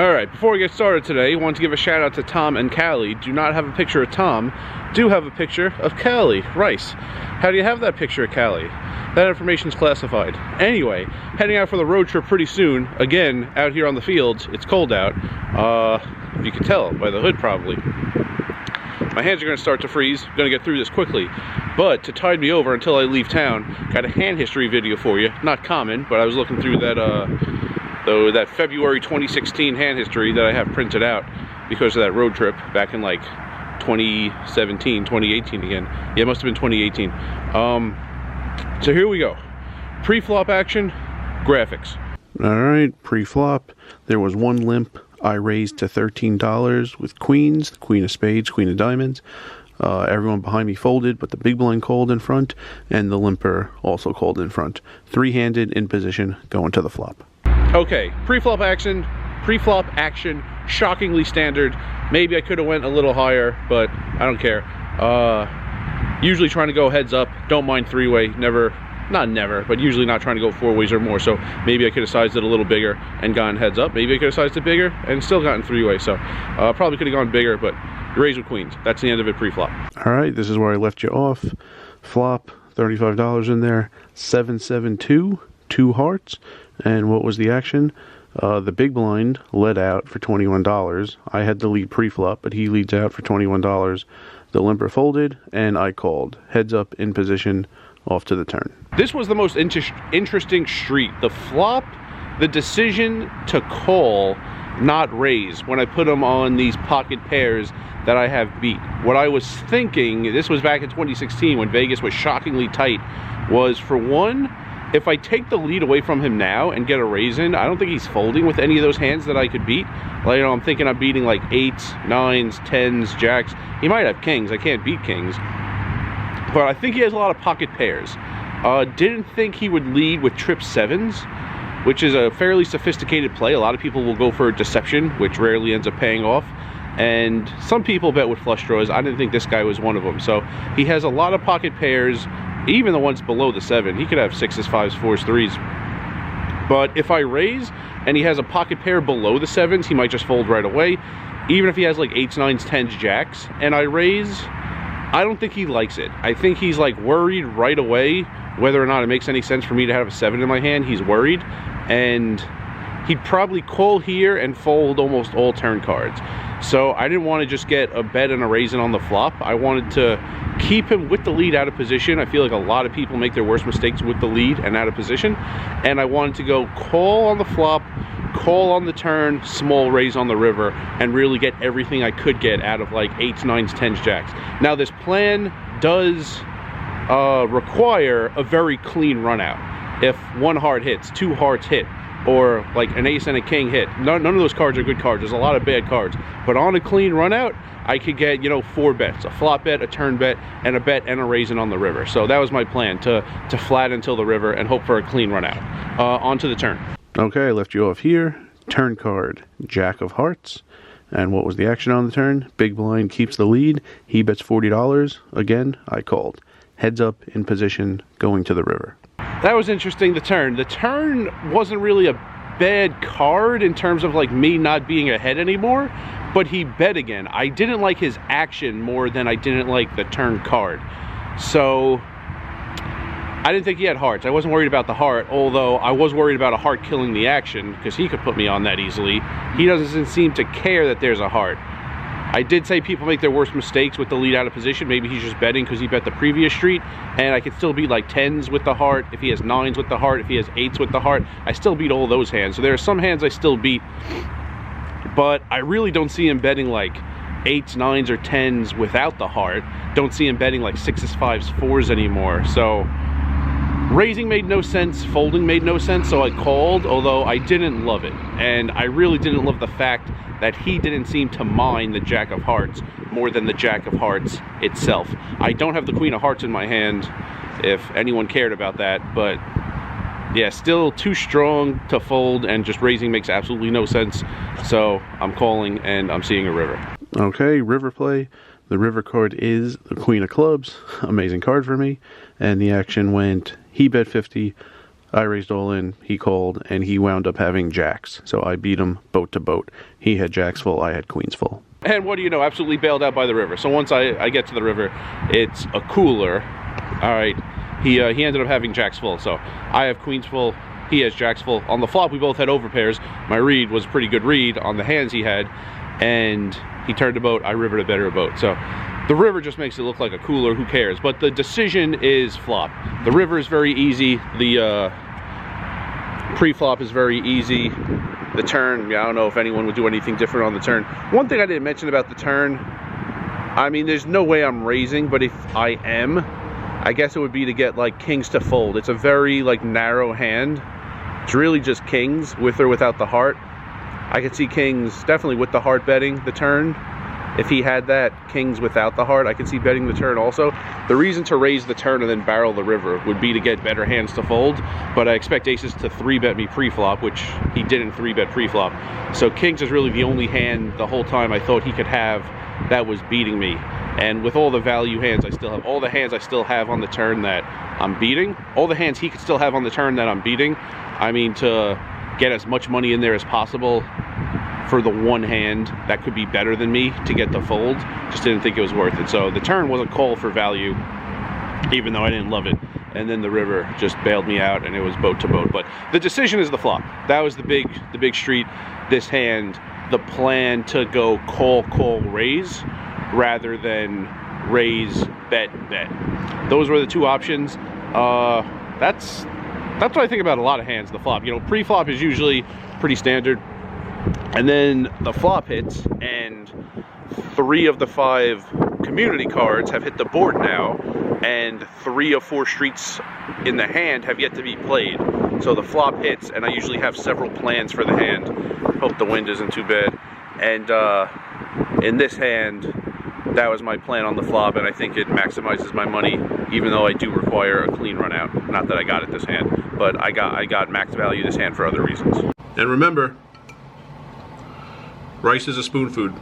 Alright, before we get started today, I want to give a shout out to Tom and Callie. Do not have a picture of Tom, do have a picture of Callie Rice. How do you have that picture of Callie? That information is classified. Anyway, heading out for the road trip pretty soon. Again, out here on the fields, it's cold out. If you can tell by the hood probably. My hands are going to start to freeze. I'm going to get through this quickly. But to tide me over until I leave town, got a hand history video for you. Not common, but I was looking through that February 2016 hand history that I have printed out because of that road trip back in like 2017, 2018 again. Yeah, it must have been 2018. So here we go. Pre-flop action, graphics. Alright, pre-flop. There was one limp I raised to $13 with queens, the queen of spades, queen of diamonds. Everyone behind me folded, but the big blind called in front, and the limper also called in front. Three-handed in position, going to the flop. Okay, pre-flop action, shockingly standard. Maybe I could have went a little higher, but I don't care. Usually trying to go heads up, don't mind three-way, not never, but usually not trying to go four ways or more, so maybe I could have sized it a little bigger and gone heads up. Maybe I could have sized it bigger and still gotten three-way, so probably could have gone bigger, but raise with queens. That's the end of it pre-flop. Alright, this is where I left you off. Flop, $35 in there, 7-7-2, 2 hearts. And what was the action? The big blind led out for $21. I had the lead pre-flop, but he leads out for $21. The limper folded, and I called. Heads up in position, off to the turn. This was the most interesting street. The flop, the decision to call, not raise, when I put them on these pocket pairs that I have beat. What I was thinking, this was back in 2016 when Vegas was shockingly tight, was for one, if I take the lead away from him now and get a raise in, I don't think he's folding with any of those hands that I could beat. Like, you know, I'm thinking I'm beating like 8s, 9s, 10s, jacks. He might have kings. I can't beat kings. But I think he has a lot of pocket pairs. Didn't think he would lead with trip 7s, which is a fairly sophisticated play. A lot of people will go for deception, which rarely ends up paying off. And some people bet with flush draws. I didn't think this guy was one of them. So he has a lot of pocket pairs. Even the ones below the 7, he could have 6s, 5s, 4s, 3s. But if I raise and he has a pocket pair below the 7s, he might just fold right away. Even if he has like 8s, 9s, 10s, jacks, and I raise, I don't think he likes it. I think he's like worried right away whether or not it makes any sense for me to have a 7 in my hand. He's worried, and he'd probably call here and fold almost all turn cards. So I didn't want to just get a bet and a raise in on the flop. I wanted to keep him with the lead out of position. I feel like a lot of people make their worst mistakes with the lead and out of position. And I wanted to go call on the flop, call on the turn, small raise on the river, and really get everything I could get out of like 8s, 9s, 10s, jacks. Now this plan does require a very clean run out. If one heart hits, 2 hearts hit, or like an ace and a king hit, none of those cards are good cards. There's a lot of bad cards, but on a clean run out I could get, you know, 4 bets, a flop bet, a turn bet, and a bet and a raise in on the river. So that was my plan, to flat until the river and hope for a clean run out. On to the turn. Okay, I left you off here. Turn card, jack of hearts. And what was the action on the turn? Big blind keeps the lead. He bets $40. Again, I called. Heads up in position, going to the river. That was interesting, the turn. The turn wasn't really a bad card in terms of like me not being ahead anymore, but he bet again. I didn't like his action more than I didn't like the turn card. So I didn't think he had hearts. I wasn't worried about the heart, although I was worried about a heart killing the action because he could put me on that easily. He doesn't seem to care that there's a heart. I did say people make their worst mistakes with the lead out of position. Maybe he's just betting because he bet the previous street, and I could still beat like 10s with the heart, if he has 9s with the heart, if he has 8s with the heart. I still beat all those hands. So there are some hands I still beat, but I really don't see him betting like 8s, 9s, or 10s without the heart. Don't see him betting like 6s, 5s, 4s anymore. So raising made no sense, folding made no sense, so I called, although I didn't love it. And I really didn't love the fact that he didn't seem to mind the jack of hearts more than the jack of hearts itself. I don't have the queen of hearts in my hand, if anyone cared about that, but yeah, still too strong to fold, and just raising makes absolutely no sense. So I'm calling, and I'm seeing a river. Okay, river play. The river card is the queen of clubs. Amazing card for me. And the action went, he bet 50, I raised all in, he called, and he wound up having jacks. So I beat him boat to boat. He had jacks full, I had queens full. And what do you know, absolutely bailed out by the river. So once I get to the river, it's a cooler. All right, he ended up having jacks full. So I have queens full, he has jacks full. On the flop, we both had overpairs. My read was a pretty good read on the hands he had, and he turned a boat, I rivered a better boat. So the river just makes it look like a cooler, who cares? But the decision is flop. The river is very easy. The pre-flop is very easy. The turn, yeah, I don't know if anyone would do anything different on the turn. One thing I didn't mention about the turn, I mean, there's no way I'm raising, but if I am, I guess it would be to get like kings to fold. It's a very like narrow hand. It's really just kings with or without the heart. I could see kings definitely with the heart betting the turn. If he had that, kings without the heart, I could see betting the turn also. The reason to raise the turn and then barrel the river would be to get better hands to fold, but I expect aces to 3-bet me pre-flop, which he didn't 3-bet pre-flop. So kings is really the only hand the whole time I thought he could have that was beating me. And with all the value hands I still have, all the hands I still have on the turn that I'm beating, all the hands he could still have on the turn that I'm beating, I mean, to get as much money in there as possible for the one hand that could be better than me to get the fold, just didn't think it was worth it. So the turn was a call for value, even though I didn't love it. And then the river just bailed me out, and it was boat to boat. But the decision is the flop. That was the big street. This hand, the plan to go call, raise, rather than raise, bet. Those were the two options. That's what I think about a lot of hands. The flop, you know, pre-flop is usually pretty standard. And then the flop hits, and 3 of the 5 community cards have hit the board now, and 3 of 4 streets in the hand have yet to be played. So the flop hits, and I usually have several plans for the hand. Hope the wind isn't too bad. And in this hand, that was my plan on the flop, and I think it maximizes my money, even though I do require a clean run out. Not that I got it this hand, but I got max value this hand for other reasons. And remember, rice is a spoon food.